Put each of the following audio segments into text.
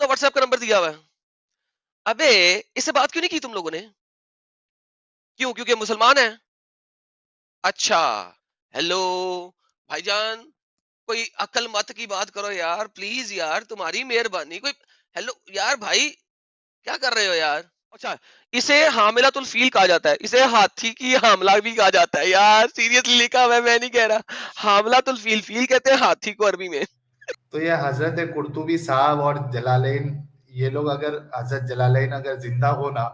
کا what's app کا number دیا ہوا ہے. ابے اس سے بات کیوں نہیں کی تم لوگوں نے؟ کیوں؟ کیونکہ مسلمان ہیں. اچھا ہیلو بھائی جان، کوئی عقل مت کی بات کرو یار پلیز یار، تمہاری مہربانی. کوئی ہیلو یار بھائی کیا کر رہے ہو یار؟ اچھا اسے حاملۃ الفیل کہا جاتا ہے، اسے ہاتھی کی حاملہ بھی کہا جاتا ہے. یار سیریسلی لکھا ہوا ہے، میں نہیں کہہ رہا. حاملۃ الفیل، فیل کہتے ہیں ہاتھی کو عربی میں. تو یہ حضرت قرطبی صاحب اور جلالین، یہ لوگ اگر حضرت جلالین اگر زندہ ہونا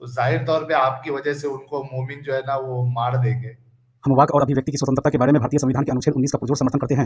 تو ظاہر طور پہ آپ کی وجہ سے ان کو مومن جو ہے نا وہ مار دیں گے. ہم واک اور ابھیویکتی کی سوتنترتا کے بارے میں بھارتی سنویدھان کے انوچھید 19 کا پرزور سمرتھن کرتے ہیں.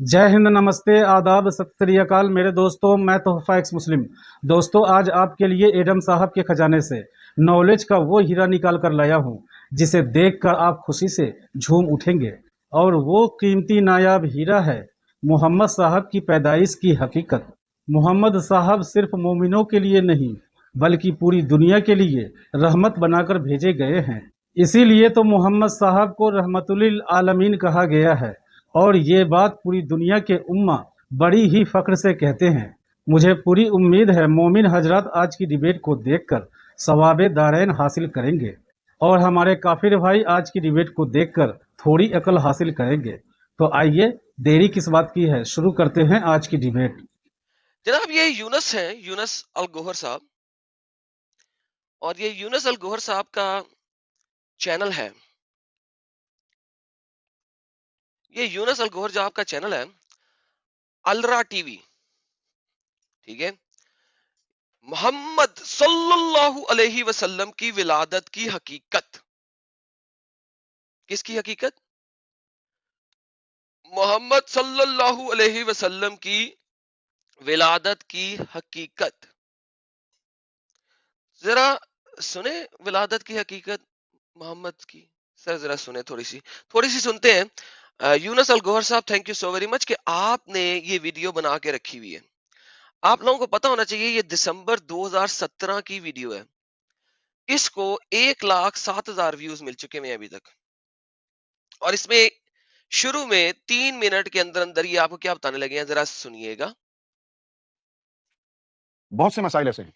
جے ہند، نمستے، آداب، ست سری اکال میرے دوستوں، میں تحفہ ایکس مسلم. دوستوں آج آپ کے لیے ایڈم صاحب کے خزانے سے نالج کا وہ ہیرا نکال کر لایا ہوں جسے دیکھ کر آپ خوشی سے جھوم اٹھیں گے. اور وہ قیمتی نایاب ہیرا ہے محمد صاحب کی پیدائش کی حقیقت. محمد صاحب صرف مومنوں کے لیے نہیں بلکہ پوری دنیا کے لیے رحمت بنا کر بھیجے گئے ہیں. اسی لیے تو محمد صاحب کو رحمت للعالمین کہا گیا ہے اور یہ بات پوری دنیا کے امہ بڑی ہی فخر سے کہتے ہیں. مجھے پوری امید ہے مومن حضرات آج کی ڈیبیٹ کو دیکھ کر ثواب دارین حاصل کریں گے اور ہمارے کافر بھائی آج کی ڈیبیٹ کو دیکھ کر تھوڑی عقل حاصل کریں گے. تو آئیے دیری کس بات کی ہے، شروع کرتے ہیں آج کی ڈیبیٹ. جناب یہ یونس ہیں، یونس الگوہر صاحب، اور یہ یونس الگوہر صاحب کا چینل ہے. یہ یونس الگوہر صاحب کا چینل ہے الرا ٹی وی. ٹھیک ہے، محمد صلی اللہ علیہ وسلم کی ولادت کی حقیقت. کس کی حقیقت؟ محمد صلی اللہ علیہ وسلم کی ولادت کی حقیقت. ذرا سنیں ولادت کی حقیقت محمد کی. سر ذرا سنیں، تھوڑی سی سنتے ہیں. یونس الگوہر صاحب thank you so very much کہ آپ نے یہ ویڈیو بنا کے رکھی ہوئی ہے. آپ لوگوں کو پتا ہونا چاہیے یہ دسمبر 2017 کی ویڈیو ہے. اس کو 1,07,000 ویوز مل چکے ہیں ابھی تک، اور اس میں شروع میں 3 منٹ کے اندر اندر یہ آپ کو کیا بتانے لگے ہیں، ذرا سنیے گا. بہت سے مسائل ایسے ہیں،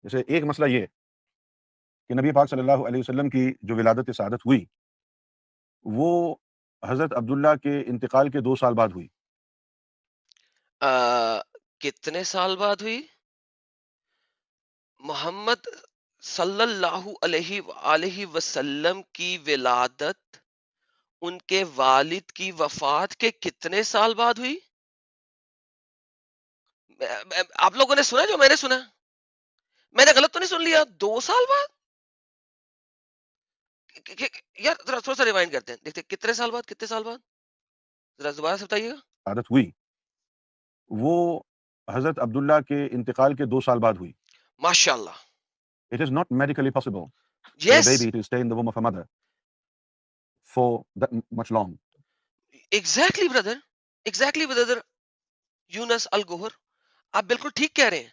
جیسے ایک مسئلہ یہ کہ نبی پاک صلی اللہ علیہ وسلم کی جو ولادت سعادت ہوئی وہ حضرت عبداللہ کے انتقال کے 2 سال بعد ہوئی. کتنے سال بعد ہوئی؟ محمد صلی اللہ علیہ وآلہ وسلم کی ولادت ان کے والد کی وفات کے کتنے سال بعد ہوئی؟ آپ لوگوں نے سنا جو میں نے سنا؟ میں نے غلط تو نہیں سن لیا؟ 2 سال بعد؟ یار ذرا تھوڑا سا ریوائنڈ کرتے ہیں، دیکھتے کتنے سال بعد ذرا دوبارہ سے بتائیے گا. عادت ہوئی وہ حضرت عبداللہ کے انتقال کے 2 سال بعد ہوئی. ماشاء اللہ. It is not medically possible for a Yes, baby to stay in the womb of a mother for that much long. exactly brother یونس الگوہر، آپ بالکل ٹھیک کہہ رہے ہیں.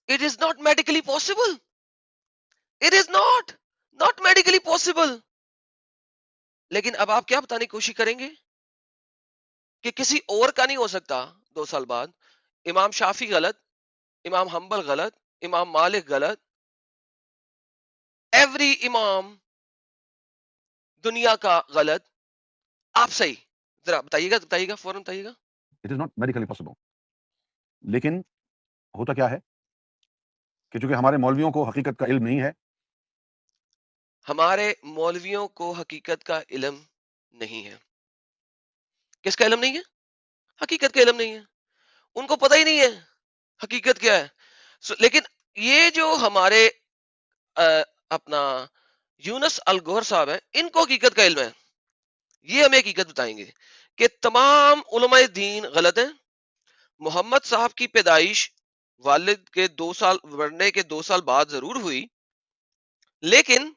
It is not medically possible. It is not medically possible. لیکن اب آپ کیا بتانے کی کوشش کریں گے کہ کسی اور کا نہیں ہو سکتا 2 سال بعد. امام شافی غلط، امام حنبل غلط، امام مالک غلط، ایوری امام دنیا کا غلط، آپ صحیح. ذرا بتائیے گا فوراً بتائیے گا. It is not medically possible. لیکن ہوتا کیا ہے کہ چونکہ ہمارے مولویوں کو حقیقت کا علم نہیں ہے، ہمارے مولویوں کو حقیقت کا علم نہیں ہے. کس کا علم نہیں ہے؟ حقیقت کا علم نہیں ہے. ان کو پتہ ہی نہیں ہے حقیقت کیا ہے. لیکن یہ جو ہمارے اپنا یونس الگوہر صاحب ہیں، ان کو حقیقت کا علم ہے. یہ ہمیں حقیقت بتائیں گے کہ تمام علماء دین غلط ہیں. محمد صاحب کی پیدائش والد کے 2 سال مرنے کے 2 سال بعد ضرور ہوئی، لیکن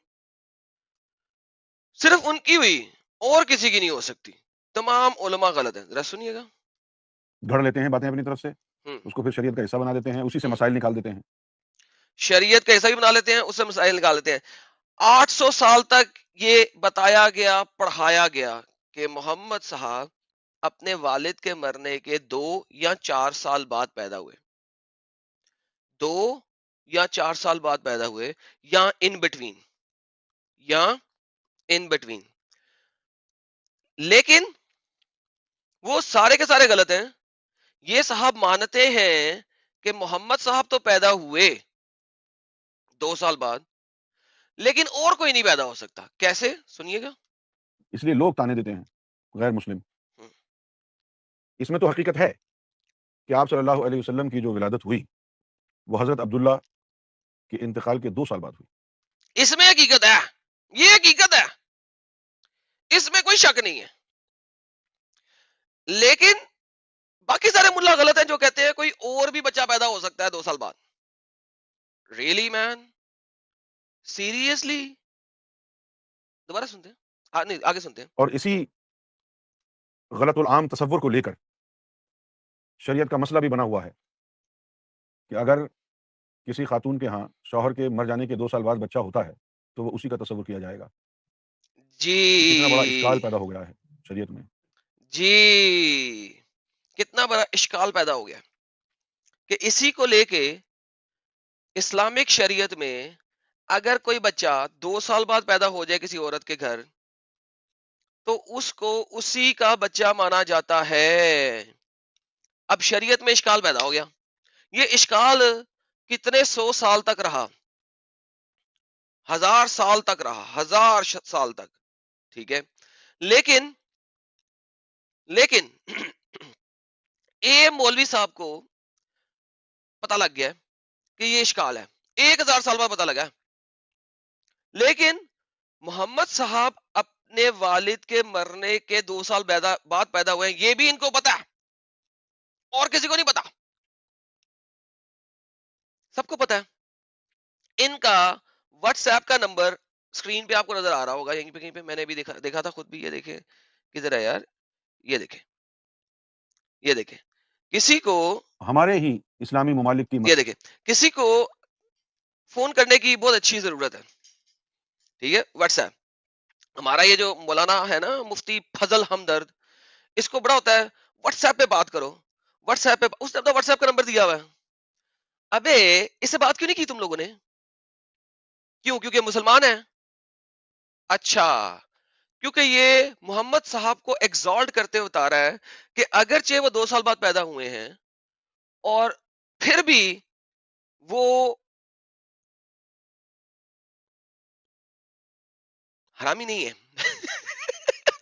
صرف ان کی ہوئی اور کسی کی نہیں ہو سکتی. تمام علماء غلط ہیں. ذرا سنیے گا. گھڑ لیتے ہیں باتیں اپنی طرف سے، اس کو پھر شریعت کا حصہ بنا دیتے ہیں، اسی سے مسائل نکال دیتے ہیں. شریعت کا حصہ بھی بنا لیتے ہیں، اس سے مسائل نکال لیتے ہیں. 800 سال تک یہ بتایا گیا، پڑھایا گیا کہ محمد صاحب اپنے والد کے مرنے کے 2 یا 4 سال بعد پیدا ہوئے، 2 یا 4 سال بعد پیدا ہوئے، یا ان بٹوین، یا ان بٹوین. لیکن وہ سارے کے سارے غلط ہیں. یہ صاحب مانتے ہیں کہ محمد صاحب تو پیدا ہوئے 2 سال بعد، لیکن اور کوئی نہیں پیدا ہو سکتا. کیسے؟ سنیے گا. اس لیے لوگ تانے دیتے ہیں غیر مسلم. اس میں تو حقیقت ہے کہ آپ صلی اللہ علیہ وسلم کی جو ولادت ہوئی وہ حضرت عبداللہ کے انتقال کے 2 سال بعد ہوئی. اس میں حقیقت ہے، یہ حقیقت ہے، اس میں کوئی شک نہیں ہے. لیکن باقی سارے ملا غلط ہیں جو کہتے ہیں کوئی اور بھی بچہ پیدا ہو سکتا ہے 2 سال بعد. Really mean? سیریسلی؟ دوبارہ سنتے ہیں، نہیں آگے سنتے ہیں. اور اسی غلط العام تصور کو لے کر شریعت کا مسئلہ بھی بنا ہوا ہے کہ اگر کسی خاتون کے ہاں شوہر کے مر جانے کے 2 سال بعد بچہ ہوتا ہے تو وہ اسی کا تصور کیا جائے گا. کتنا بڑا اشکال جی پیدا ہو گیا ہے شریعت میں. جی، کتنا بڑا اشکال پیدا ہو گیا کہ اسی کو لے کے اسلامک شریعت میں اگر کوئی بچہ 2 سال بعد پیدا ہو جائے کسی عورت کے گھر تو اس کو اسی کا بچہ مانا جاتا ہے. اب شریعت میں اشکال پیدا ہو گیا. یہ اشکال کتنے 100 سال تک رہا، 1000 سال تک رہا، 1000 سال تک. ٹھیک ہے، لیکن اے مولوی صاحب کو پتہ لگ گیا کہ یہ اشکال ہے، 1000 سال بعد پتہ لگا. لیکن محمد صاحب اپنے والد کے مرنے کے 2 سال بعد پیدا ہوئے ہیں، یہ بھی ان کو پتا ہے، اور کسی کو نہیں پتا. سب کو پتا ہے. ان کا واٹس ایپ کا نمبر اسکرین پہ آپ کو نظر آ رہا ہوگا، یہیں پہ کہیں پہ میں نے بھی دیکھا تھا خود بھی. یہ دیکھیں کدھر ہے یار، یہ دیکھیں کسی کو، ہمارے ہی اسلامی ممالک کی یہ دیکھیں کسی کو فون کرنے کی بہت اچھی ضرورت ہے. ٹھیک ہے، واٹس ایپ. ہمارا یہ جو مولانا ہے نا مفتی فضل ہمدرد، اس کو بڑا ہوتا ہے واٹس ایپ پہ بات کرو، واٹس ایپ پہ. اس نے اپنا واٹس ایپ کا نمبر دیا ہوا ہے. ابے اس سے بات کیوں نہیں کی تم لوگوں نے؟ کیوں؟ کیونکہ مسلمان ہیں. اچھا، کیونکہ یہ محمد صاحب کو ایگزالٹ کرتے ہوئے بتا رہا ہے کہ اگرچہ وہ 2 سال بعد پیدا ہوئے ہیں اور پھر بھی وہ حرامی نہیں ہے.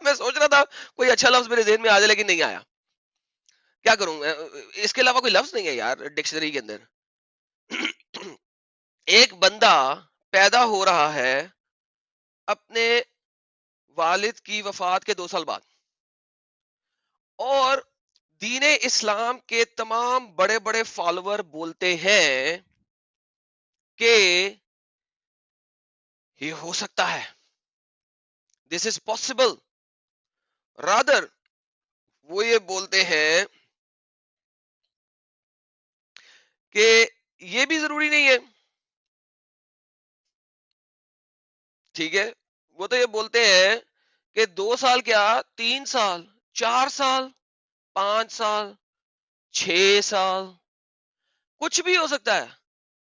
میں سوچ رہا تھا کوئی اچھا لفظ میرے ذہن میں آ جائے لیکن نہیں آیا. کیا کروں، اس کے علاوہ کوئی لفظ نہیں ہے یار ڈکشنری کے اندر. ایک بندہ پیدا ہو رہا ہے اپنے والد کی وفات کے 2 سال بعد، اور دین اسلام کے تمام بڑے بڑے فالوور بولتے ہیں کہ یہ ہو سکتا ہے، دس از پاسبل. رادر وہ یہ بولتے ہیں کہ یہ بھی ضروری نہیں ہے. ٹھیک ہے، وہ تو یہ بولتے ہیں کہ 2 سال کیا، 3 سال، 4 سال، 5 سال، 6 سال، کچھ بھی ہو سکتا ہے،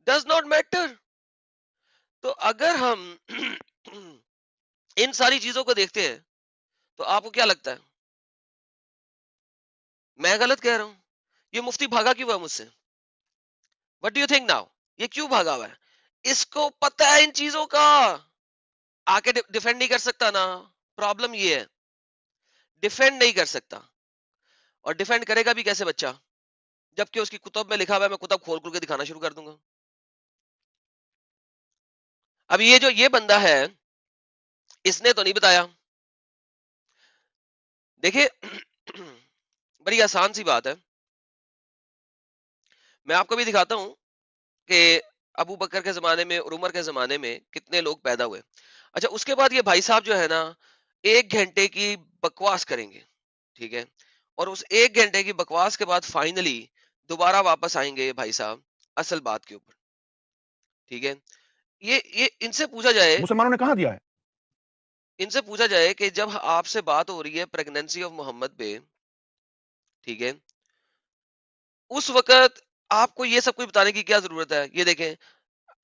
ڈز ناٹ میٹر. تو اگر ہم ان ساری چیزوں کو دیکھتے ہیں تو آپ کو کیا لگتا ہے میں غلط کہہ رہا ہوں؟ یہ مفتی بھاگا کیوں ہے مجھ سے؟ What do you think now? یہ کیوں بھاگا ہوا ہے؟ اس کو پتہ ہے ان چیزوں کا، آ کے ڈیفینڈ نہیں کر سکتا نا. پرابلم یہ ہے، ڈیفینڈ نہیں کر سکتا. اور ڈیفینڈ کرے گا بھی کیسے بچہ، جبکہ اس کی کتب میں لکھا ہوا ہے، میں کتب کھول کھول کے دکھانا شروع کر دوں گا. اب یہ جو یہ بندہ ہے اس نے تو نہیں بتایا. دیکھیں بڑی آسان سی بات ہے، میں آپ کو بھی دکھاتا ہوں کہ ابو بکر کے زمانے میں اور عمر کے زمانے میں کتنے لوگ پیدا ہوئے. اچھا، اس کے بعد یہ بھائی صاحب جو ہے نا 1 گھنٹے کی بکواس کریں گے. ٹھیک ہے، اور اس 1 گھنٹے کی بکواس کے بعد فائنلی دوبارہ واپس آئیں گے یہ بھائی صاحب اصل بات کے اوپر. ٹھیک ہے، یہ ان سے پوچھا جائے مسلمانوں نے کہاں دیا ہے؟ ان سے پوچھا جائے کہ جب آپ سے بات ہو رہی ہے پریگنینسی آف محمد پہ، ٹھیک ہے، اس وقت آپ کو یہ سب کچھ بتانے کی کیا ضرورت ہے؟ یہ دیکھیں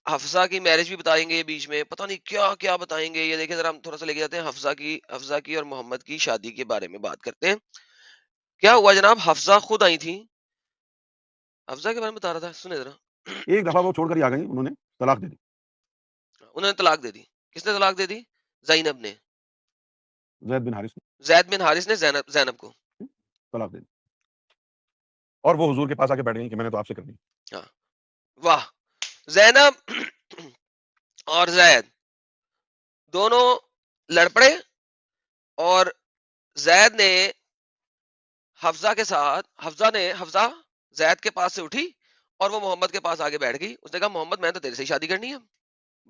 حفصہ کی میرج بھی بتائیں گے بیچ میں، پتہ نہیں کیا کیا بتائیں گے. یہ دیکھیں ذرا ہم تھوڑا سا لے کے جاتے ہیں حفصہ کی اور محمد کی شادی کے بارے میں بات کرتے ہیں. کیا ہوا جناب؟ حفصہ خود آئی تھی، حفصہ کے بارے میں بتا رہا تھا، سنیں ذرا. ایک دفعہ وہ چھوڑ کر ہی آ گئی، انہوں نے طلاق دے دی. انہوں نے طلاق دے دی. کس نے طلاق دے دی؟ زینب نے. زید بن حارث نے زید بن حارث نے زینب کو. طلاق دے دی، اور وہ حضور کے پاس آ کے بیٹھ گئی کہ میں نے تو آپ سے کرنی. ہاں واہ. زینب اور زید دونوں لڑ پڑے، اور زید نے حفصہ کے ساتھ، حفصہ زید کے پاس سے اٹھی اور وہ محمد کے پاس آگے بیٹھ گئی. اس نے کہا محمد میں تو تیرے سے ہی شادی کرنی ہے،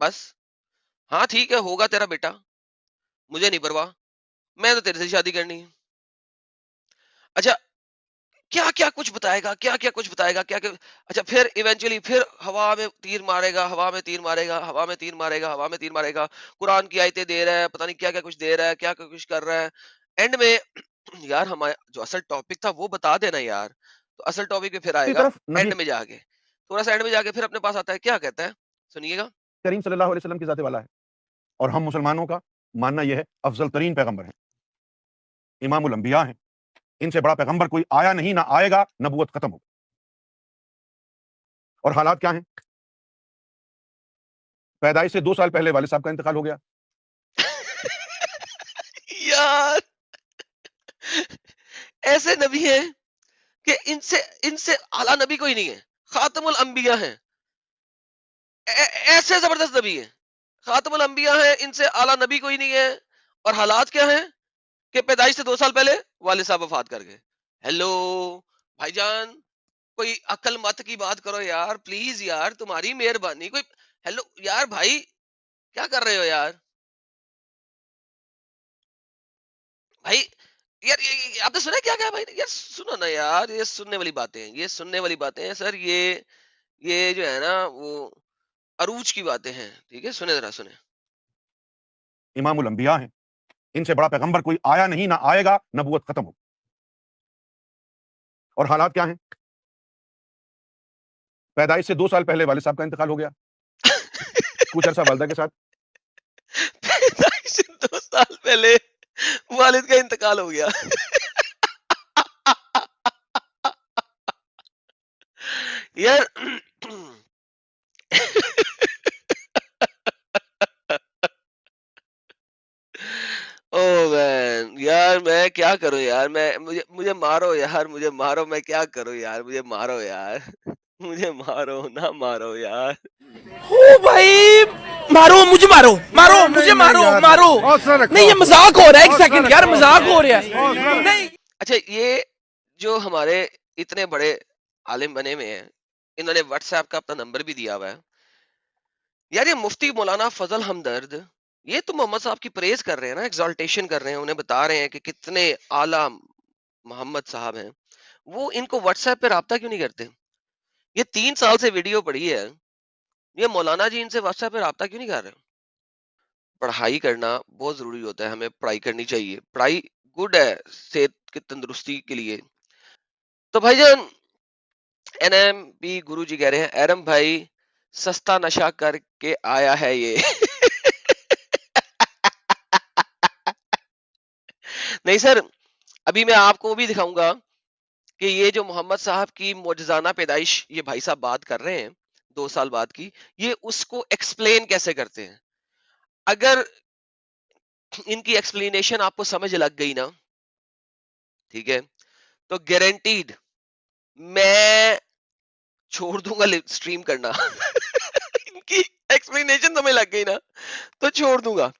بس. ہاں ٹھیک ہے، ہوگا تیرا بیٹا، مجھے نہیں پرواہ، میں تو تیرے سے ہی شادی کرنی ہے. اچھا کیا کیا کچھ بتائے گا، کیا کیا کچھ بتائے گا، کیا کیا. اچھا پھر ایونچولی پھر ہوا میں تیر مارے گا، ہوا میں تیر مارے گا، ہوا میں تیر مارے گا، ہوا میں تیر مارے گا، قرآن کی آیتیں دے رہا ہے، پتہ نہیں کیا کیا کچھ دے رہا ہے، کیا کیا کچھ کر رہا ہے. اینڈ میں یار ہمارا جو اصل ٹاپک تھا وہ بتا دینا یار. تو اصل ٹاپک پہ پھر آئے گا طرف نبی اینڈ میں جا کے، تھوڑا سا اینڈ میں جا کے پھر اپنے پاس آتا ہے. کیا کہتا ہے سنیے گا. کریم صلی اللہ علیہ وسلم کی ذات والا ہے، اور ہم مسلمانوں کا ماننا یہ ہے افضل ترین پیغمبر ہیں، امام الانبیاء ہیں، ان سے بڑا پیغمبر کوئی آیا نہیں، نہ آئے گا، نبوت ختم ہو. اور حالات کیا ہیں؟ پیدائش سے 2 سال پہلے والد صاحب کا انتقال ہو گیا. یار ایسے نبی ہیں کہ ان سے اعلیٰ نبی کوئی نہیں ہے، خاتم الانبیاء ہیں. ایسے زبردست نبی ہیں، خاتم الانبیاء ہیں، ان سے اعلیٰ نبی کوئی نہیں ہے. اور حالات کیا ہیں کہ پیدائش سے 2 سال پہلے والد صاحب وفات کر گئے. ہیلو بھائی جان، کوئی عقل مت کی بات کرو یار پلیز یار، تمہاری مہربانی. کوئی ہیلو یار بھائی، کیا کر رہے ہو یار بھائی؟ یار آپ نے سنا کیا کیا بھائی؟ یار سنو نا یار، یہ سننے والی باتیں ہیں، یہ سننے والی باتیں ہیں سر. یہ جو ہے نا وہ عروج کی باتیں ہیں. ٹھیک ہے، سنیں ذرا سنیں. امام الانبیاء ہیں، ان سے بڑا پیغمبر کوئی آیا نہیں، نہ آئے گا، نبوت ختم ہو. اور حالات کیا ہیں؟ پیدائش سے 2 سال پہلے والد صاحب کا انتقال ہو گیا، کچھ عرصہ والدہ کے ساتھ. پیدائش سے 2 سال پہلے والد کا انتقال ہو گیا. یار او مین یار میں کیا کروں یار، مجھے مارو یار، مجھے مارو، میں کیا کروں یار، مجھے مارو یار، مجھے مارو نہ مارو یار. او بھائی مارو مجھے، مارو مارو مجھے، مارو مارو. نہیں یہ مذاق ہو رہا ہے، ایک سیکنڈ یار، مذاق ہو رہا ہے. نہیں اچھا یہ جو ہمارے اتنے بڑے عالم بنے ہوئے ہیں، انہوں نے واٹس ایپ کا اپنا نمبر بھی دیا ہوا ہے. یار یہ مفتی مولانا فضل ہمدرد، یہ تو محمد صاحب کی پریز کر رہے ہیں نا، ایگزالٹیشن کر رہے ہیں، انہیں بتا رہے ہیں کہ کتنے اعلیٰ محمد صاحب ہیں. وہ ان کو واٹس ایپ پہ رابطہ کیوں نہیں کرتے؟ یہ 3 سال سے ویڈیو پڑی ہے، یہ مولانا جی ان سے واٹس ایپ پہ رابطہ کیوں نہیں کر رہے؟ پڑھائی کرنا بہت ضروری ہوتا ہے، ہمیں پڑھائی کرنی چاہیے، پڑھائی گڈ ہے صحت کی تندرستی کے لیے. تو بھائی جان این ایم پی گرو جی کہہ رہے ہیں ایرم بھائی سستا نشہ کر کے آیا ہے یہ. نہیں سر، ابھی میں آپ کو بھی دکھاؤں گا کہ یہ جو محمد صاحب کی معجزانہ پیدائش یہ بھائی صاحب بات کر رہے ہیں 2 سال بعد کی، یہ اس کو ایکسپلین کیسے کرتے ہیں. اگر ان کی ایکسپلینیشن آپ کو سمجھ لگ گئی نا، ٹھیک ہے، تو گارنٹیڈ میں چھوڑ دوں گا اسٹریم کرنا. ان کی ایکسپلینیشن سمجھ لگ گئی نا تو چھوڑ دوں گا.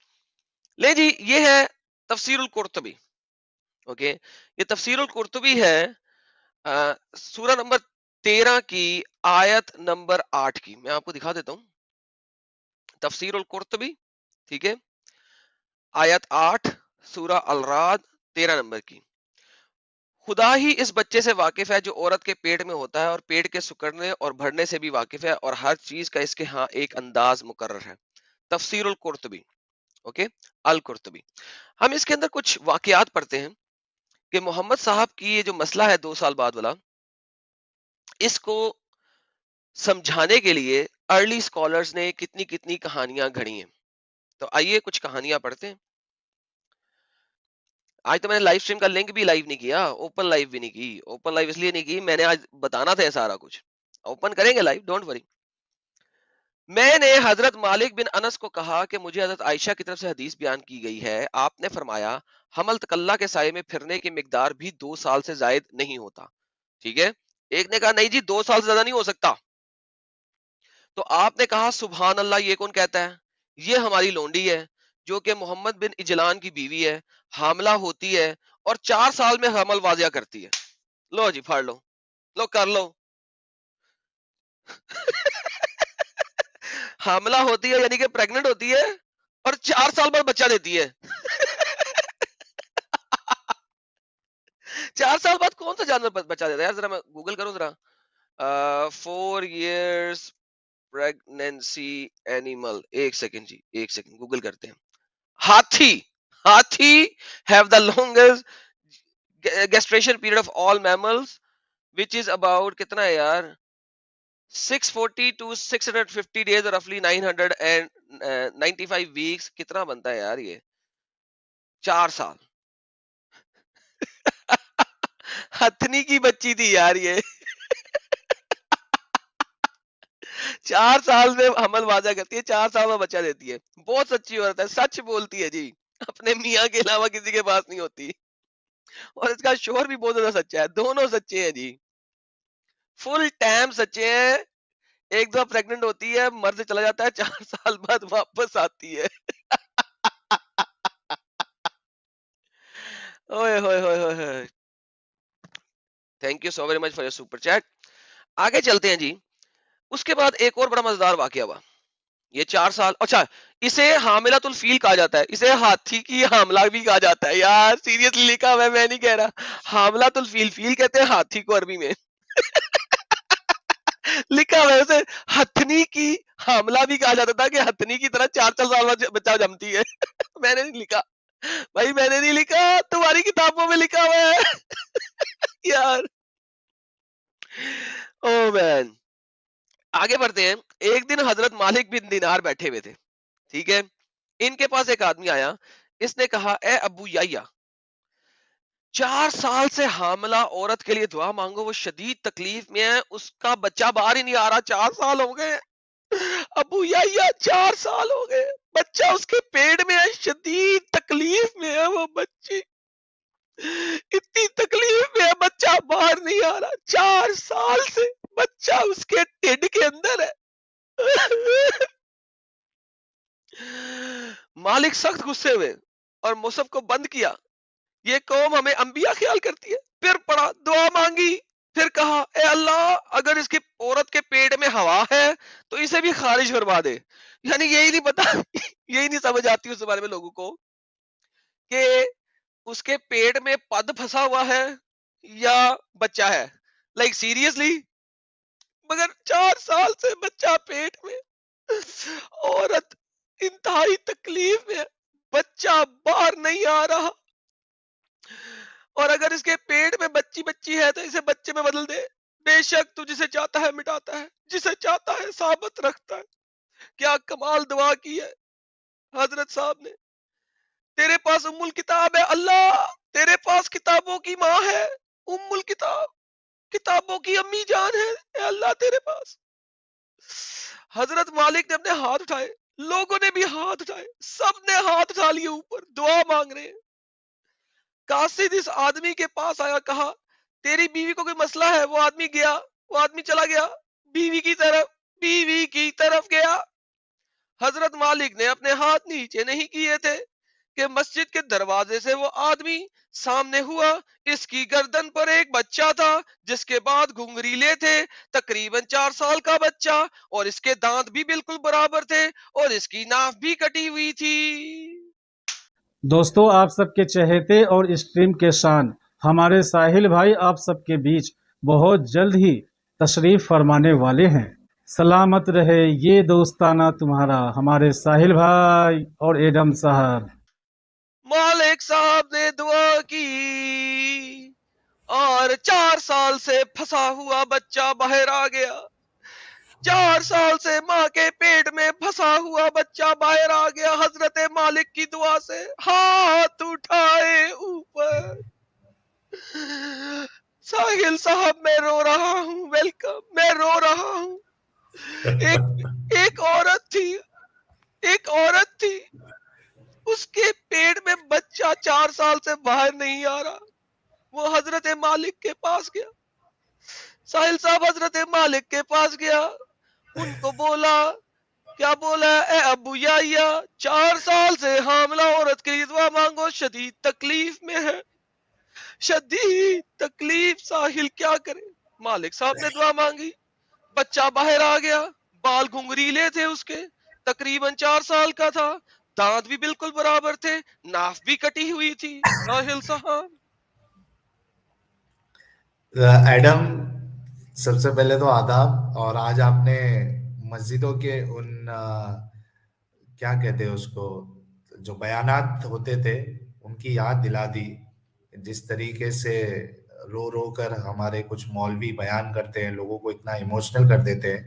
لے جی یہ ہے تفسیر القرطبی. اوکے، یہ تفسیر القرطبی ہے سورہ نمبر 13 کی آیت نمبر 8 کی. میں آپ کو دکھا دیتا ہوں. تفسیر القرطبی، ٹھیک ہے، آیت 8 سورہ الرعد 13 نمبر کی. خدا ہی اس بچے سے واقف ہے جو عورت کے پیٹ میں ہوتا ہے اور پیٹ کے سکڑنے اور بھرنے سے بھی واقف ہے اور ہر چیز کا اس کے ہاں ایک انداز مقرر ہے. تفسیر القرطبی. اوکے, القرطبی. ہم اس کے اندر کچھ واقعات پڑھتے ہیں کہ محمد صاحب کی یہ جو مسئلہ ہے 2 سال بعد والا, اس کو سمجھانے کے لیے ارلی اسکالرز نے کتنی کتنی کہانیاں گھڑی ہیں. تو آئیے کچھ کہانیاں پڑھتے ہیں. آج تو میں نے لائیو اسٹریم کا لنک بھی لائیو نہیں کیا, اوپن لائیو بھی نہیں کی. اوپن لائیو اس لیے نہیں کی, میں نے آج بتانا تھا سارا کچھ. اوپن کریں گے لائیو, ڈونٹ وری. میں نے حضرت مالک بن انس کو کہا کہ مجھے حضرت عائشہ کی طرف سے حدیث بیان کی گئی ہے, آپ نے فرمایا حمل تکلہ کے سائے میں پھرنے کی مقدار بھی 2 سال سے زائد نہیں ہوتا. ٹھیک ہے. ایک نے کہا نہیں جی 2 سال سے زیادہ نہیں ہو سکتا. تو آپ نے کہا سبحان اللہ, یہ کون کہتا ہے؟ یہ ہماری لونڈی ہے جو کہ محمد بن اجلان کی بیوی ہے, حاملہ ہوتی ہے اور 4 سال میں حمل واضح کرتی ہے. لو جی پھاڑ لو, لو کر لو. حاملہ ہوتی ہے یعنی کہ پریگننٹ ہوتی ہے اور 4 سال بعد بچہ دیتی ہے. 4 سال بعد کون سا جانور بچہ دیتا ہے یار؟ ذرا میں گوگل کروں ذرا. 4 years pregnancy animal. ایک سیکنڈ جی, ایک سیکنڈ گوگل کرتے ہیں. ہاتھی have the longest gestation period of all mammals which is about کتنا ہے یار, 640 to 650 days or roughly 995 weeks. کتنا بنتا ہے یار یہ؟ 4 سال. ہتھنی کی بچی تھی یار یہ. 4 سال میں حمل واضح کرتی ہے, 4 سال میں بچہ دیتی ہے. بہت سچی عورت ہے, سچ بولتی ہے جی, اپنے میاں کے علاوہ کسی کے پاس نہیں ہوتی. اور اس کا شوہر بھی بہت زیادہ سچا ہے, دونوں سچے ہیں جی, فل ٹائم سچے ہیں. ایک دو پریگننٹ ہوتی ہے, مرد چلا جاتا ہے, 4 سال بعد واپس آتی ہے. اوئے ہوئے ہوئے ہوئے. Thank you so very much for your super chat. آگے چلتے ہیں جی. اس کے بعد ایک اور بڑا مزیدار واقعہ ہوا. یہ 4 سال, اچھا اسے حاملۃ الفیل کہا جاتا ہے, اسے ہاتھی کی حاملہ بھی کہا جاتا ہے. یار سیریسلی لکھا ہوا ہے, میں نہیں کہہ رہا. حاملۃ الفیل, فیل کہتے ہیں ہاتھی کو عربی میں. لکھا ہوا ہے اسے ہتھنی کی حاملہ بھی کہا جاتا تھا کہ ہتھنی کی طرح 4 سال بعد بچہ جمتی ہے. میں نے نہیں لکھا بھائی, میں نے نہیں لکھا, تمہاری کتابوں میں لکھا ہوا ہے یار. او مین. آگے بڑھتے ہیں. ایک دن حضرت مالک بن دینار بیٹھے ہوئے تھے, ٹھیک ہے. ان کے پاس ایک آدمی آیا, اس نے کہا اے ابو یحییٰ, 4 سال سے حاملہ عورت کے لیے دعا مانگو, وہ شدید تکلیف میں ہے, اس کا بچہ باہر ہی نہیں آ رہا. 4 سال ہو گئے ابو یحییٰ, 4 سال ہو گئے, بچہ اس کے پیٹ میں ہے, شدید تکلیف میں ہے وہ بچی, اتنی تکلیف میں ہے, بچہ باہر نہیں آ رہا. 4 سال سے بچہ اس کے ٹھڈ کے اندر ہے. مالک سخت غصے ہوئے اور مصحف کو بند کیا. یہ قوم ہمیں انبیاء خیال کرتی ہے. پھر پڑھا, دعا مانگی, پھر کہا اے اللہ اگر اس کی عورت کے پیٹ میں ہوا ہے تو اسے بھی خارج فرما دے. یعنی یہی نہیں پتا, یہی نہیں سمجھ آتی اس بارے میں لوگوں کو کہ اس کے پیٹ میں پد پھنسا ہوا ہے یا بچہ ہے. Like seriously. مگر 4 سال سے بچہ پیٹ میں, عورت انتہائی تکلیف میں, بچہ باہر نہیں آ رہا, اور اگر اس کے پیٹ میں بچی ہے تو اسے بچے میں بدل دے. بے شک تو جسے چاہتا ہے مٹاتا ہے, جسے چاہتا ہے ثابت رکھتا ہے. کیا کمال دعا کی ہے حضرت صاحب نے. تیرے پاس ام الکتاب ہے اللہ, تیرے پاس کتابوں کی ماں ہے, ام الکتاب, کتابوں کی امی جان ہے, اے اللہ تیرے پاس. حضرت مالک نے اپنے ہاتھ اٹھائے, لوگوں نے بھی ہاتھ اٹھائے, سب نے ہاتھ اٹھا لیے اوپر, دعا مانگ رہے ہیں. قاصد اس آدمی کے پاس آیا, کہا تیری بیوی کو کوئی مسئلہ ہے. وہ آدمی گیا, وہ آدمی چلا گیا بیوی کی طرف گیا. حضرت مالک نے اپنے ہاتھ نیچے نہیں کیے تھے کہ مسجد کے دروازے سے وہ آدمی سامنے ہوا. اس کی گردن پر ایک بچہ تھا جس کے بعد گھنگریلے تھے, تقریباً 4 سال کا بچہ, اور اس کے دانت بھی بالکل برابر تھے اور اس کی ناف بھی کٹی ہوئی تھی. دوستو آپ سب کے چہیتے اور اسٹریم کے شان ہمارے ساحل بھائی آپ سب کے بیچ بہت جلد ہی تشریف فرمانے والے ہیں۔ سلامت رہے یہ دوستانہ تمہارا ہمارے ساحل بھائی اور ایڈم صاحب۔ مالک صاحب نے دعا کی اور 4 سال سے پھنسا ہوا بچہ باہر آ گیا۔ 4 سال سے ماں کے پیٹ میں پھنسا ہوا بچہ باہر آ گیا حضرت مالک کی دعا سے۔ ہاتھ اٹھائے اوپر، ساحل صاحب میں رو رہا ہوں، ویلکم، میں رو رہا ہوں۔ ایک عورت تھی، اس کے پیٹ میں بچہ 4 سال سے باہر نہیں آ رہا، وہ حضرت مالک کے پاس گیا۔ ساحل صاحب حضرت مالک کے پاس گیا، ان کو بولا، کیا بولا؟ اے ابو یا 4 سال سے حاملہ عورت کے لیے دعا مانگو، شدید تکلیف میں ہے، شدید تکلیف، ساحل کیا کرے؟ مالک صاحب نے دعا مانگی، بچہ باہر آ گیا، بال گھنگریلے تھے اس کے، تقریباً 4 سال کا تھا، دانت بھی بالکل برابر تھے، ناف بھی کٹی ہوئی تھی۔ ساحل صاحب ایڈم، سب سے پہلے تو آداب، اور آج آپ نے مسجدوں کے ان کیا کہتے ہیں اس کو، جو بیانات ہوتے تھے ان کی یاد دلا دی۔ جس طریقے سے رو رو کر ہمارے کچھ مولوی بیان کرتے ہیں، لوگوں کو اتنا ایموشنل کر دیتے ہیں،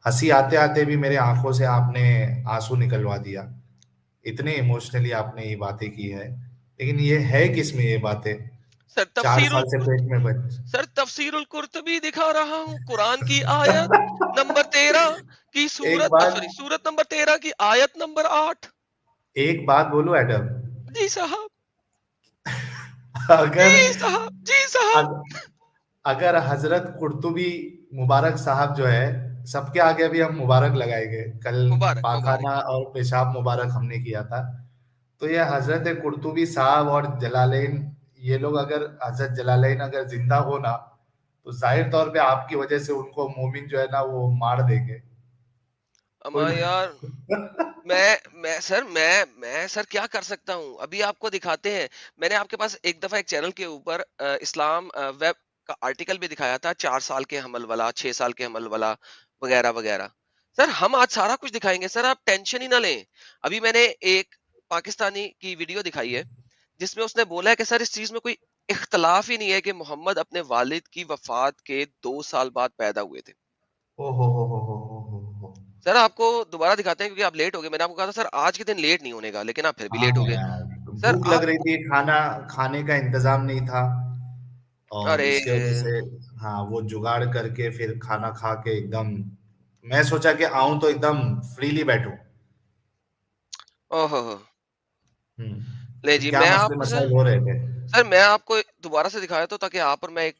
ہنسی آتے آتے بھی میرے آنکھوں سے آپ نے آنسو نکلوا دیا، اتنے ایموشنلی آپ نے یہ باتیں کی ہے۔ لیکن یہ ہے کس میں یہ باتیں؟ سر 4 سال سے پیٹ میں تفسیر القرطبی دکھا رہا ہوں، قرآن کی آیت نمبر 13 کی ایک سورت نمبر 13 کی آیت نمبر 8۔ ایک بات بولو ایڈم، جی صاحب، اگر جی صاحب، اگر حضرت قرطبی مبارک صاحب جو ہے، سب کے آگے بھی ہم مبارک لگائیں گے، کل مبارک پاخانہ اور پیشاب مبارک ہم نے کیا تھا، تو یہ حضرت قرطبی صاحب اور جلالین، یہ لوگ اگر حضرت جلالین اگر زندہ ہو نا، تو ظاہر طور پہ آپ کی وجہ سے ان کو مومن جو ہے نا وہ مار دیں گے۔ اما یار، میں سر کیا کر سکتا ہوں؟ ابھی آپ کو دکھاتے ہیں، میں نے آپ کے پاس ایک دفعہ ایک چینل کے اوپر اسلام ویب کا آرٹیکل بھی دکھایا تھا، 4 سال کے حمل والا، 6 سال کے حمل والا وغیرہ وغیرہ۔ سر ہم آج سارا کچھ دکھائیں گے، سر آپ ٹینشن ہی نہ لیں۔ ابھی میں نے ایک پاکستانی کی ویڈیو دکھائی ہے جس میں اس نے بولا ہے کہ سر اس چیز میں کوئی اختلاف ہی نہیں ہے کہ محمد اپنے والد کی وفات کے 2 سال بعد پیدا ہوئے تھے۔ سر آپ کو دوبارہ دکھاتے ہیں کیونکہ آپ لیٹ ہو گئے، میں نے آپ کو کہا تھا سر آج کے دن لیٹ نہیں ہونے گا، لیکن آپ پھر بھی لیٹ ہو گئے۔ سر بھوک لگ رہی تھی، کھانے کا انتظام نہیں تھا، اور ارے اس کی وجہ سے ہاں وہ جگاڑ کر کے پھر کھانا کھا کے ایک دم میں سوچا کہ آؤں تو ایک دم فریلی بیٹھوں۔ لے جی، کیا میں مسئلے آپ کو مسائل ہو رہے تھے؟ سر میں آپ کو دوبارہ سے دکھایا تو تاکہ آپ اور میں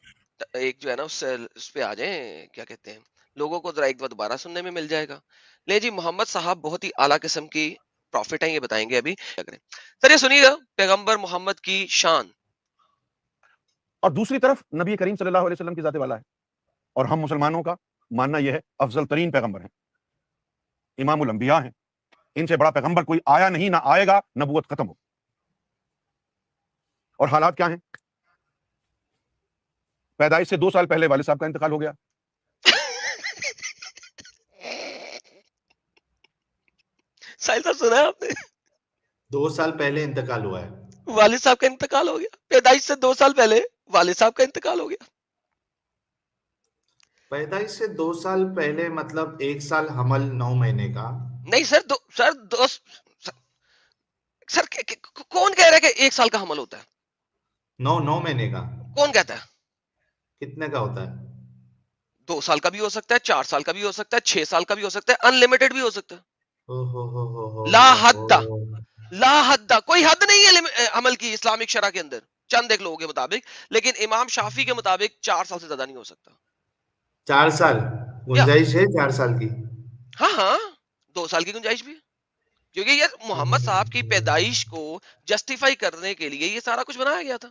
ایک جو ہے نا اس پہ آ جائیں، کیا کہتے ہیں، لوگوں کو ذرا ایک بار دوبارہ سننے میں مل جائے گا۔ لے جی، محمد صاحب بہت ہی اعلیٰ قسم کی پروفٹ ہیں، یہ بتائیں گے ابھی کیا کریں۔ سر یہ سنیے گا پیغمبر محمد کی شان، اور دوسری طرف نبی کریم صلی اللہ علیہ وسلم کی ذات والا ہے، اور ہم مسلمانوں کا ماننا یہ ہے افضل ترین پیغمبر ہیں، امام الانبیاء ہیں، ان سے بڑا پیغمبر کوئی آیا نہیں، نہ آئے گا، نبوت ختم ہو۔ اور حالات کیا ہیں؟ پیدائش سے 2 سال پہلے والد صاحب کا انتقال ہو گیا، ساحل صاحب سنا ہے آپ نے؟ 2 سال پہلے انتقال ہوا ہے، والد صاحب کا انتقال ہو گیا، پیدائش سے 2 سال پہلے والد صاحب کا انتقال ہو گیا۔ پیدائش سے 2 سال پہلے مطلب 1 سال حمل 9 مہینے کا؟ نہیں سر کون کہہ رہا ہے کہ 1 سال کا حمل ہوتا ہے؟ 9 مہینے کا؟ کون کہتا ہے؟ کتنے کا ہوتا ہے؟ 2 سال کا بھی ہو سکتا ہے، 4 سال کا بھی ہو سکتا ہے، 6 سال کا بھی ہو سکتا ہے، ان لمیٹڈ بھی ہو سکتا ہے، لا حد، کوئی حد نہیں ہے عمل کی اسلامک شرع کے اندر، چند ایک لوگوں کے مطابق، لیکن امام شافی کے مطابق 4 سال سے زیادہ نہیں ہو سکتا۔ 4 سال گنجائش ہے؟ 4 سال کی؟ ہاں 2 سال کی گنجائش بھی ہے، کیونکہ یہ محمد صاحب کی پیدائش کو جسٹیفائی کرنے کے لیے یہ سارا کچھ بنایا گیا تھا۔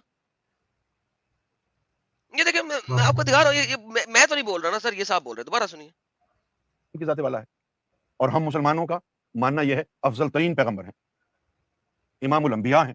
یہ دیکھیں میں آپ کو دکھا رہا ہوں، میں تو نہیں بول رہا نا سر، یہ صاحب بول رہے، دوبارہ سنیے۔ کی ذات والا ہے، اور ہم مسلمانوں کا ماننا یہ ہے افضل ترین پیغمبر ہیں، امام الانبیاء ہیں،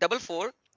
44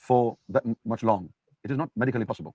for that much long. It is not medically possible.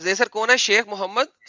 یہ سر کون ہے؟ شیخ محمد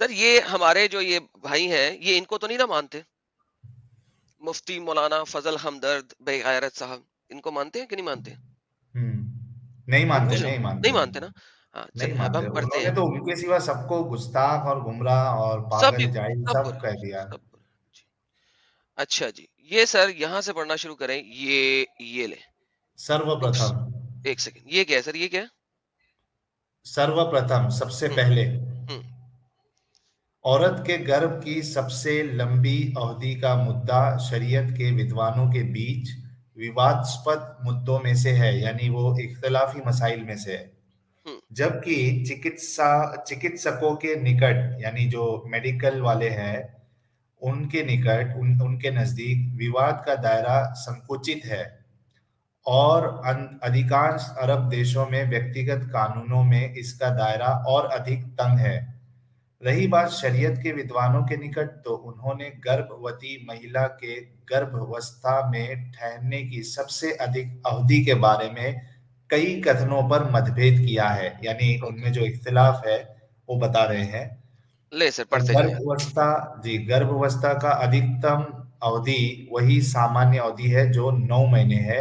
سر یہ ہمارے جو یہ بھائی ہیں یہ ان کو تو نہیں نہ مانتے؟ مفتی مولانا فضل ہمدرد بے غیرت صاحب ان کو مانتے ہیں کہ نہیں مانتے؟ نہیں میں مانتے, پوچھ رہا نہیں ہوں مانتے, نہیں مانتے نا. ہاں نہیں چلیں اب مانتے. ہم پڑھتے انہوں ہیں. نے تو ان کے سوا سب کو گستاخ اور گمراہ اور سب بھی پاگل جاہل سب سب برے کہہ دیا. سب برے. اچھا جی یہ سر یہاں سے پڑھنا شروع کریں. یہ لیں سرو بکس. پرتھم, ایک سیکنڈ یہ کیا ہے سر؟ یہ کیا ہے؟ سرو پرتھم, سب سے ہوں پہلے. ہوں عورت کے گربھ کی سب سے لمبی اودھی کا مدعا شریعت کے ودوانوں کے بیچ وواداسپد مدوں میں سے ہے, یعنی وہ اختلافی مسائل میں سے ہے. ہوں جبکہ چکتسکوں کے نکٹ, یعنی جو میڈیکل والے ہیں ان کے نکٹ, ان کے نزدیک وواد کا دائرہ سنکوچت ہے, اور ادھیکانش عرب دیشوں میں ویکتیگت قانونوں میں اس کا دائرہ اور ادھک تنگ ہے. رہی بات شریعت کے ودوانوں کے نکٹ, تو انہوں نے گربھوتی مہیلا کے گربھاوستھا میں ٹھہرنے کی سب سے ادھک اودھی کے بارے میں کئی کتھنوں پر متبھید کیا ہے, یعنی ان اوکے میں جو اختلاف ہے وہ بتا رہے ہیں. لے سر اور پڑھتے جائیں. گربھاوستھا کا ادھکتم اودھی وہی سامانیہ اودھی ہے جو 9 مہینے ہے.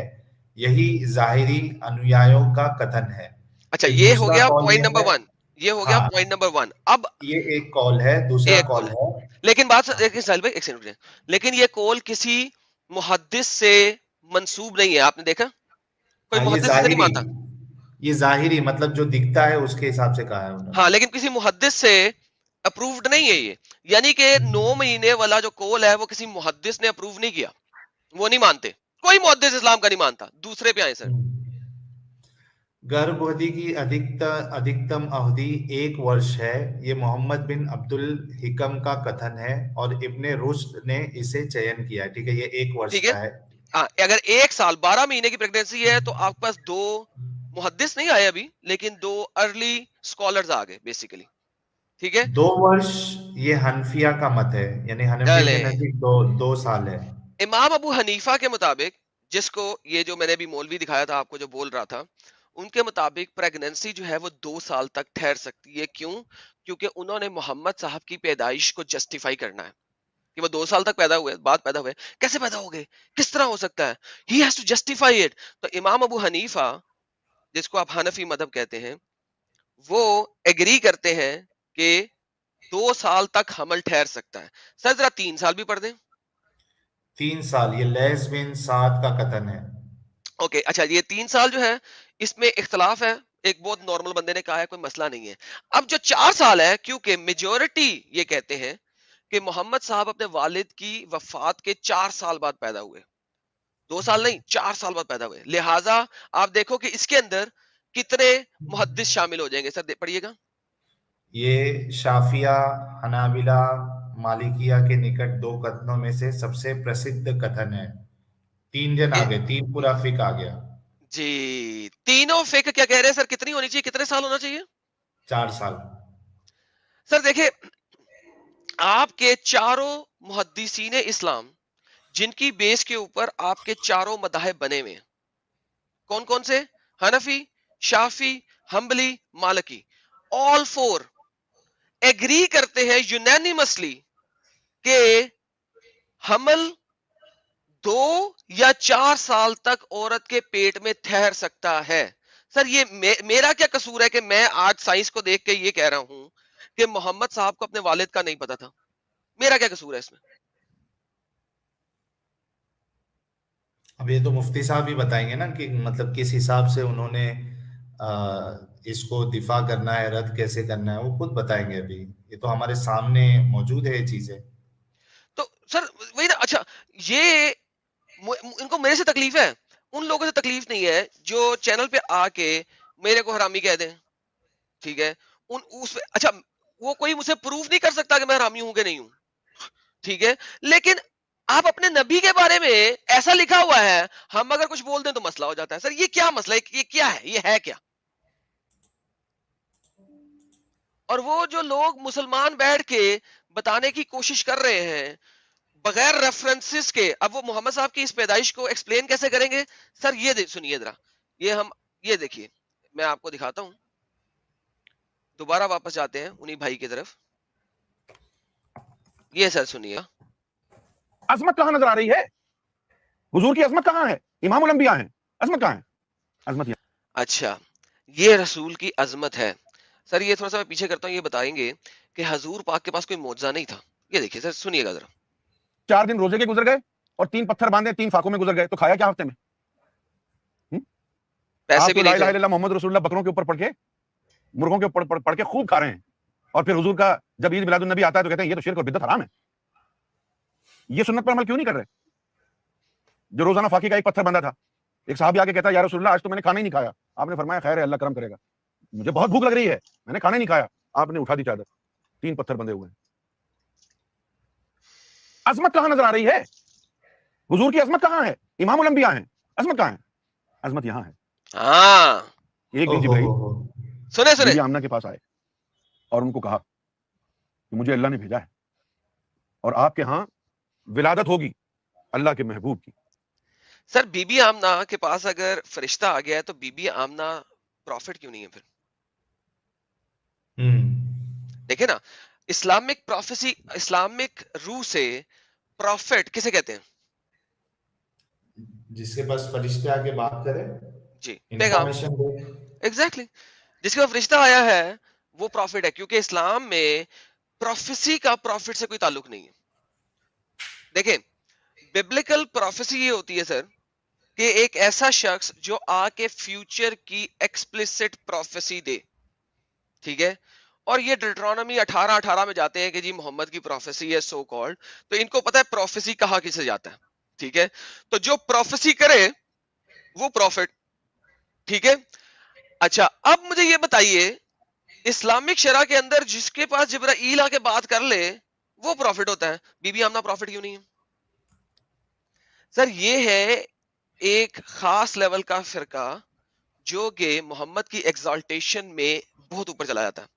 یہی ظاہری انویایوں کا کتھن ہے. اچھا ایک یہ ہو دوسرا گیا قول پوائنٹ یہ نمبر ہے, 1. یہ ہو گیا ہاں پوائنٹ نمبر 1. اب یہ ایک کال ہے. دوسرا ایک کال کال ہے ہے, لیکن بات ایک سال بھائی ایک سیکنڈ رکیں. لیکن یہ کول کسی محدث سے منسوب نہیں ہے. آپ نے دیکھا کوئی ہاں محدث اسے نہیں مانتا. یہ ظاہری مطلب جو دکھتا ہے اس کے حساب سے کہا ہے انہوں ہاں لیکن کسی محدث سے اپرووڈ نہیں ہے یہ. یعنی کہ 9 مہینے والا جو کول ہے وہ کسی محدث نے اپروو نہیں کیا, وہ نہیں مانتے. کوئی محدث اسلام کا نہیں مانتا. دوسرے پہ آئے سر. نے. گربھوتی کی ادھکتم اودھی 1 ورش ہے. یہ محمد بن عبد الحکم کا کتھن ہے اور ابن رشد نے اسے چین کیا ہے. ٹھیک ہے, یہ 1 ورش ٹھیک ہے. کا ہے. ہاں اگر 1 سال 12 مہینے کی پریگنینسی ہے تو آپ کے پاس 2 محدث نہیں آئے ابھی, لیکن 2 ارلی اسکالرز آ گئے بیسیکلی. ٹھیک ہے 2 ورش یہ حنفیہ کا مت ہے, یعنی حنفیہ کے چلے. نزدیک 2 سال ہے. امام ابو حنیفہ کے مطابق, جس کو یہ جو میں نے ابھی مولوی دکھایا تھا آپ کو جو بول رہا تھا, ان کے مطابق پریگنینسی جو ہے وہ 2 سال تک ٹھہر سکتی ہے. کیوں؟ کیونکہ انہوں نے محمد صاحب کی پیدائش کو جسٹیفائی کرنا ہے کہ وہ 2 سال تک پیدا ہوئے, بعد پیدا ہوئے, کیسے پیدا ہو گئے, کس طرح ہو سکتا ہے, he has to justify it. تو امام ابو حنیفہ جس کو آپ حنفی مذہب کہتے ہیں, وہ ایگری کرتے ہیں کہ 2 سال تک حمل ٹھہر سکتا ہے. سر ذرا 3 سال بھی پڑھ دیں. 3 سال یہ لیس بن سعد کا کتھن ہے. اوکے اچھا یہ 3 سال جو ہے اس میں اختلاف ہے. ایک بہت نارمل بندے نے کہا ہے کوئی مسئلہ نہیں ہے. اب جو 4 سال ہے, کیونکہ میجورٹی یہ کہتے ہیں کہ محمد صاحب اپنے والد کی وفات کے 4 سال بعد پیدا ہوئے. 2 سال نہیں 4 سال بعد پیدا ہوئے. لہٰذا آپ دیکھو کہ اس کے اندر کتنے محدث شامل ہو جائیں گے. سر پڑھیے گا. یہ شافیہ, حنابلہ, مالکیہ کے نکٹ 2 کتھنوں میں سے سب سے پرسدھ کتھن ہے. 3 جن آ گئے, 3 پورا فک آ گیا. جی تینوں فقہ کیا کہہ رہے ہیں سر؟ کتنی ہونی چاہیے, کتنے سال ہونا چاہیے؟ 4 سال. سر دیکھیں آپ کے چاروں محدثین اسلام جن کی بیس کے اوپر آپ کے چاروں مذاہب بنے ہوئے ہیں, کون کون سے؟ حنفی, شافی, حنبلی, مالکی. all 4 ایگری کرتے ہیں یونینیمسلی کہ حمل 2 یا 4 سال تک عورت کے پیٹ میں ٹھہر سکتا ہے. سر یہ میرا کیا قصور ہے کہ میں آج سائنس کو دیکھ کے یہ کہہ رہا ہوں کہ محمد صاحب کو اپنے والد کا نہیں پتا تھا؟ میرا کیا قصور ہے اس میں؟ اب یہ تو مفتی صاحب بھی بتائیں گے نا کہ مطلب کس حساب سے انہوں نے اس کو دفاع کرنا ہے, رد کیسے کرنا ہے, وہ خود بتائیں گے. ابھی یہ تو ہمارے سامنے موجود ہے یہ چیزیں. تو سر وہی نا. اچھا یہ ان کو میرے سے تکلیف ہے, ان لوگوں سے تکلیف نہیں ہے جو چینل پہ آ کے میرے کو حرامی کہہ دیں. ٹھیک ہے اچھا وہ کوئی مجھ سے پروف نہیں کر سکتا کہ میں حرامی ہوں کہ نہیں ہوں. ٹھیک ہے لیکن آپ اپنے نبی کے بارے میں ایسا لکھا ہوا ہے, ہم اگر کچھ بول دیں تو مسئلہ ہو جاتا ہے. سر یہ کیا مسئلہ ہے, یہ کیا ہے, یہ ہے کیا؟ اور وہ جو لوگ مسلمان بیٹھ کے بتانے کی کوشش کر رہے ہیں بغیر ریفرنسز کے. اب وہ محمد صاحب کی اس پیدائش کو ایکسپلین کیسے کریں گے سر؟ یہ سنیے ذرا, یہ دیکھیے, میں آپ کو دکھاتا ہوں. دوبارہ واپس جاتے ہیں انہی بھائی کی طرف. یہ سر سنیے, عظمت کہاں نظر آ رہی ہے؟ حضور کی عظمت کہاں ہے؟ امام الانبیاء ہیں, عظمت کہاں ہے؟ عظمت یہ. اچھا یہ رسول کی عظمت ہے. سر یہ تھوڑا سا میں پیچھے کرتا ہوں, یہ بتائیں گے کہ حضور پاک کے پاس کوئی معجزہ نہیں تھا. یہ دیکھیے سر, سنیے گا ذرا. 4 دن روزے کے گزر گئے اور 3 پتھر باندھے 3 فاقوں میں گزر گئے, تو کھایا کیا ہفتے میں؟ پیسے آپ بھی تو لا نہیں الہ تھے. الا اللہ محمد رسول اللہ بکروں کے اوپر پڑھ کے, مرغوں کے اوپر پڑھ کے خوب کھا رہے ہیں, اور پھر حضور کا جب عید میلاد النبی آتا ہے تو کہتے ہیں یہ تو شرک اور بدعت حرام ہے. یہ سنت پر عمل کیوں نہیں کر رہے؟ جو روزانہ فاقے کا ایک پتھر بندھا تھا, ایک صحابی آ کے کہتا ہے یا رسول اللہ آج تو میں نے کھانا ہی نہیں کھایا. آپ نے فرمایا خیر ہے, اللہ کرم کرے گا, مجھے بہت بھوک لگ رہی ہے, میں نے کھانا ہی نہیں کھایا. آپ نے اٹھا دی چادر, 3 پتھر بندھے ہوئے ہیں. عظمت کہاں نظر آ رہی ہے؟ حضور کی عظمت کہاں ہے؟ امام الانبیاء ہیں, عظمت کہاں ہے؟ عظمت یہاں ہے. ہاں ایک دن جبرائیل سنے بی بی آمنہ کے پاس آئے اور ان کو کہا کہ مجھے اللہ نے بھیجا ہے اور آپ کے ہاں ولادت ہوگی اللہ کے محبوب کی. سر بی بی آمنہ کے پاس اگر فرشتہ آ گیا ہے تو بی بی آمنہ پروفٹ کیوں نہیں ہے پھر؟ دیکھیں نا, اسلامک پروفیسی, اسلامک روح سے پروفٹ کسے کہتے ہیں؟ جس کے پاس فرشتے آ کے بات کرے, جی پیغام, انفارمیشن دے. ایگزیکٹلی, جس کے پاس فرشتہ آیا ہے وہ پروفٹ ہے, کیونکہ اسلام میں پروفیسی کا پروفٹ سے کوئی تعلق نہیں ہے. دیکھیں ببلیکل پروفیسی یہ ہوتی ہے سر کہ ایک ایسا شخص جو آ کے فیوچر کی ایکسپلسٹ پروفیسی دے, ٹھیک ہے. اور یہ ڈیوٹرانومی 18:18 میں جاتے ہیں کہ جی محمد کی پروفیسی ہے سو کالڈ, تو ان کو پتا ہے پروفیسی کہا کسے جاتا ہے, ٹھیک ہے. تو جو پروفیسی کرے وہ پروفٹ, ٹھیک ہے. اچھا اب مجھے یہ بتائیے اسلامک شرع کے اندر جس کے پاس جبرائیل آ کے بات کر لے وہ پروفٹ ہوتا ہے, بی بی آمنہ پروفٹ کیوں نہیں ہے؟ سر یہ ہے ایک خاص لیول کا فرقہ جو کہ محمد کی ایگزالٹیشن میں بہت اوپر چلا جاتا ہے.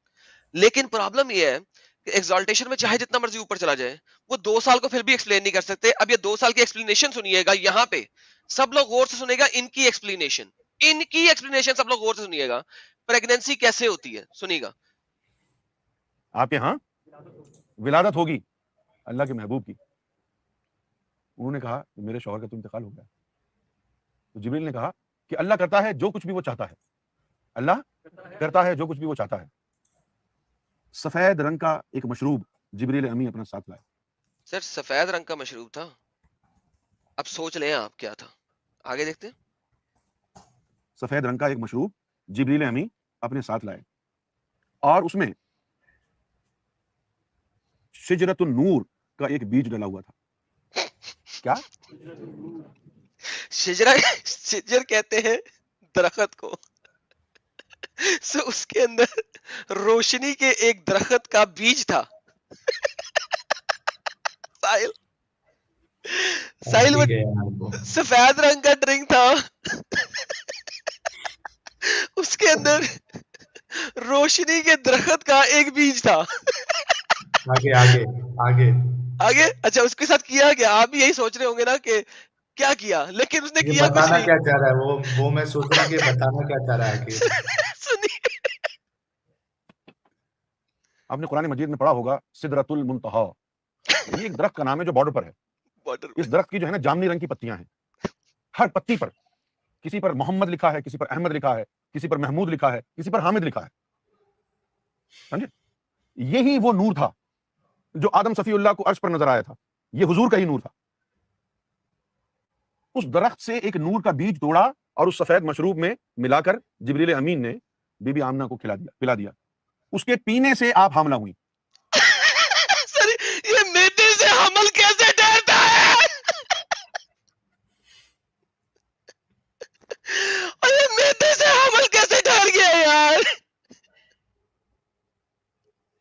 لیکن پرابلم یہ ہے کہ ایگزالٹیشن میں چاہے جتنا مرضی اوپر چلا جائے وہ 2 سال کو پھر بھی ایکسپلین نہیں کر سکتے. اب یہ 2 سال کی ایکسپلینیشن سنیے گا, یہاں پہ سب لوگ غور سے سنیے گا, ان کی ایکسپلینیشن سب لوگ غور سے سنیے گا. پریگنینسی کیسے ہوتی ہے سنیے گا. آپ کے ہاں ولادت ہوگی اللہ کے محبوب کی. انہوں نے کہا کہ میرے شوہر کا تو انتقال ہو گیا. تو جبریل نے کہا کہ اللہ کرتا ہے جو کچھ بھی وہ چاہتا ہے, اللہ کرتا ہے جو کچھ بھی وہ چاہتا ہے. سفید رنگ کا ایک مشروب جبریل امی اپنا ساتھ لائے. سر سفید رنگ کا مشروب تھا, اب سوچ لیں آپ کیا تھا, آگے دیکھتے ہیں. سفید رنگ کا ایک مشروب جبریل امی اپنے ساتھ لائے اور اس میں شجرۃ النور کا ایک بیج ڈلا ہوا تھا. کیا شجر کہتے ہیں درخت کو, سو اس کے اندر روشنی کے ایک درخت کا بیج تھا. ساحل وہ سفید رنگ کا ڈرنک تھا, اس کے اندر روشنی کے درخت کا ایک بیج تھا. آگے آگے آگے آگے اچھا اس کے ساتھ کیا گیا, آپ بھی یہی سوچ رہے ہوں گے نا کہ کیا کیا, لیکن اس نے یہ کیا کچھ بتانا نہیں. کیا چاہ رہا ہے وہ میں سوچ رہا ہوں کہ بتانا کیا چاہ رہا ہے کہ آپ نے قرآن مجید میں پڑھا ہوگا سدرۃ المنتہا, یہ ایک درخت کا نام ہے جو بارڈر پر ہے. اس درخت کی جو ہے نا جامنی رنگ کی پتیاں ہیں, ہر پتی پر کسی پر محمد لکھا ہے, کسی پر احمد لکھا ہے, کسی پر محمود لکھا ہے, کسی پر حامد لکھا ہے. سمجھے؟ یہی وہ نور تھا جو آدم صفی اللہ کو عرش پر نظر آیا تھا, یہ حضور کا ہی نور تھا. اس درخت سے ایک نور کا بیج توڑا اور اس سفید مشروب میں ملا کر جبریل امین نے بی بی آمنہ کو پلا دیا. اس کے پینے سے آپ حاملہ ہوئی. سر یہ میدے سے حمل کیسے ٹھہرتا ہے؟ اور یہ میدے سے حمل کیسے ٹھہر گیا یار؟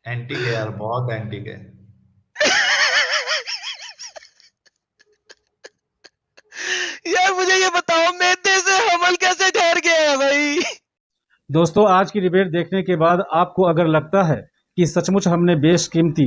اینٹی ہے یار, بہت اینٹی ہے. یار مجھے یہ بتاؤ میدے سے حمل کیسے ٹھہر گیا ہے بھائی؟ دوستو آج کی ڈیبیٹ دیکھنے کے بعد آپ کو اگر لگتا ہے کہ سچ مچ ہم نے بیش قیمتی